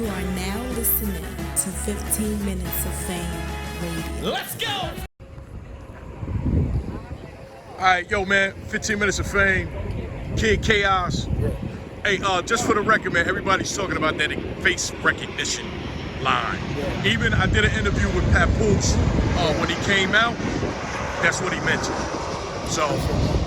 You are now listening to 15 Minutes of Fame Radio. Let's go! All right, yo, man, 15 Minutes of Fame, Kid Chaos. Hey, just for the record, man, everybody's talking about that face recognition line. Even I did an interview with Papoose when he came out. That's what he mentioned. So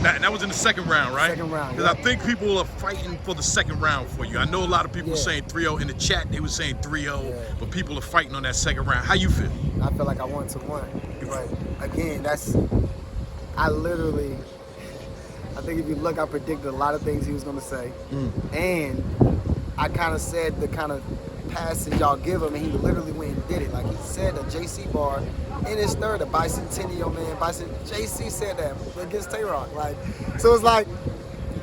that was in the second round, right? Second round, Because I think people are fighting for the second round for you. I know a lot of people saying 3-0 in the chat. They were saying 3-0, but people are fighting on that second round. How you feel? I feel like I won to one. But again, I think if you look, I predicted a lot of things he was going to say. And I kind of said the kind of passage y'all give him, and he literally went and did it. Like he said, a JC bar in his third, a bicentennial man. JC said that against Tay-Rock. Like, so it's like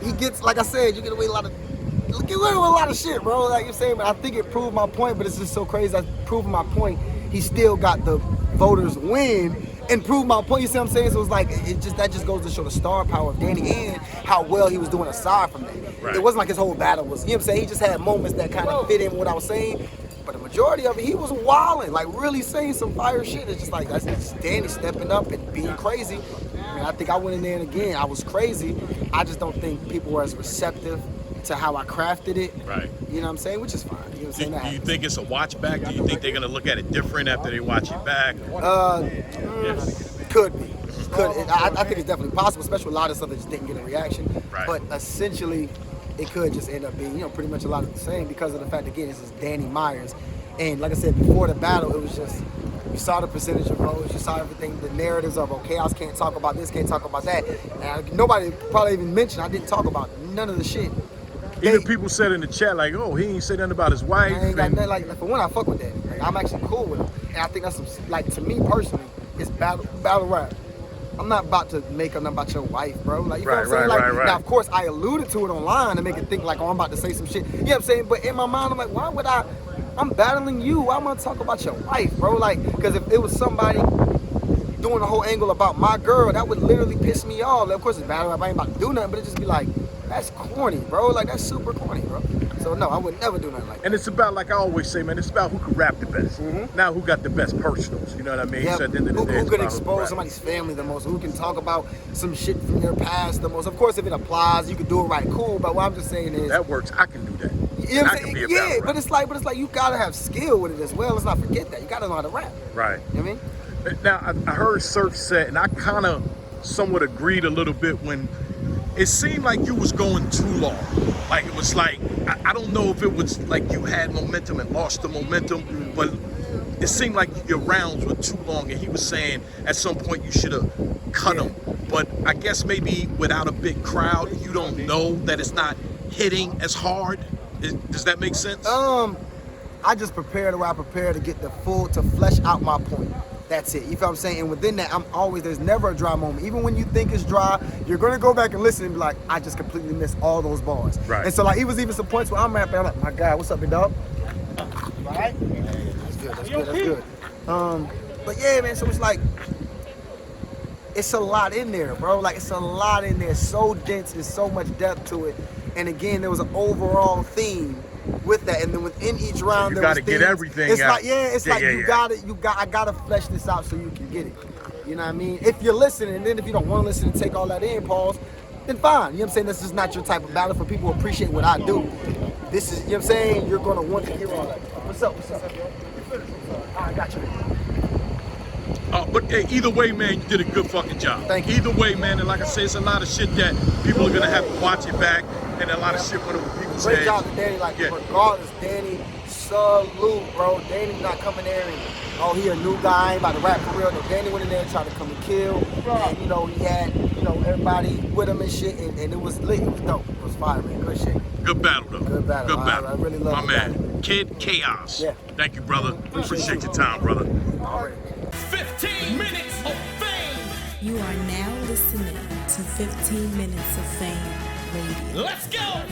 he gets, like I said, you get away with a lot of shit, bro. Like you're saying, but I think it proved my point. But it's just so crazy. That proving my point, he still got the voters win and proved my point. You see what I'm saying? So it's like that just goes to show the star power of Danny and how well he was doing aside from that. Right. It wasn't like his whole battle was, you know what I'm saying? He just had moments that kind of fit in what I was saying. But the majority of it, he was wilding, like really saying some fire shit. It's just like, that's just Danny stepping up and being crazy. I mean, I think I went in there and again, I was crazy. I just don't think people were as receptive to how I crafted it. Right. You know what I'm saying? Which is fine. You know what I'm saying? Do you think it's a watch back? Do you think they're going to look at it different after they watch it back? Could be. I think it's definitely possible, especially with a lot of stuff that just didn't get a reaction. Right. But essentially, it could just end up being, pretty much a lot of the same because of the fact, again, this is Danny Myers. And like I said, before the battle, it was just, you saw the percentage of votes, you saw everything, the narratives of, Chaos can't talk about this, can't talk about that. And nobody probably even mentioned, I didn't talk about none of the shit. Even people said in the chat, like, oh, he ain't say nothing about his wife. I ain't got nothing, like, for one, I fuck with that. Like, I'm actually cool with him. And I think that's some, like, to me personally, it's battle rap. I'm not about to make up nothing about your wife, bro. Like, you know what I'm saying? Like, now, of course, I alluded to it online to make it think like, oh, I'm about to say some shit. You know what I'm saying? But in my mind, I'm like, why would I'm battling you. Why am I talking about your wife, bro? Like, because if it was somebody doing the whole angle about my girl, that would literally piss me off. Like, of course, it's battle rap. I ain't about to do nothing, but it just be like, that's corny, bro. Like, that's super corny, bro. So, no, I would never do nothing like that. And it's about, like I always say, man, it's about who can rap the best. Not who got the best personals. You know what I mean? Yep. So at the end of the day, who can expose somebody's family the most? Who can talk about some shit from their past the most? Of course, if it applies, you can do it right, cool. But what I'm just saying is, that works. I can do that. You know what I'm saying? Yeah, but it's like you gotta have skill with it as well. Let's not forget that. You gotta know how to rap. Right. You know what I mean? Now, I heard Surf said, and I kind of somewhat agreed a little bit when it seemed like you was going too long. Like, it was like, I don't know if it was like you had momentum and lost the momentum, but it seemed like your rounds were too long, and he was saying at some point you should have cut them. But I guess maybe without a big crowd, you don't know that it's not hitting as hard. Does that make sense? I just prepare the way I prepare to get to flesh out my point. That's it. You feel what I'm saying? And within that, there's never a dry moment. Even when you think it's dry, you're going to go back and listen and be like, I just completely missed all those bars. Right. And so, like, it was even some points where I'm rapping, I'm like, my God, what's up, big dog? All right? That's good. But yeah, man, so it's like, it's a lot in there, bro. Like, it's a lot in there. So dense, there's so much depth to it. And again, there was an overall theme with that, and then within each round, so you gotta get everything it's out. Like, I gotta flesh this out so you can get it. You know what I mean? If you're listening, and then if you don't want to listen and take all that in, pause, then fine. You know what I'm saying? This is not your type of battle for people who appreciate what I do. This is, you know what I'm saying? You're gonna want to hear all that. What's up? I got you. But hey, either way, man, you did a good fucking job. Thank you. Either way, man, and like I say, it's a lot of shit that people are gonna have to watch it back, and a lot of shit whatever people say. Great job to Danny. Like, regardless, Danny, salute, bro. Danny's not coming there and, he a new guy, I ain't about to rap for real. No, Danny went in there and tried to come and kill. And, he had, everybody with him and shit, and it was lit. It was dope. It was fire, man. Good shit. Good battle, though. Good battle. I really love my man. Battle. Kid Chaos. Yeah. Thank you, brother. Appreciate your time, brother. All right. 15 minutes of fame. You are now listening to 15 Minutes of Fame Radio. Let's go!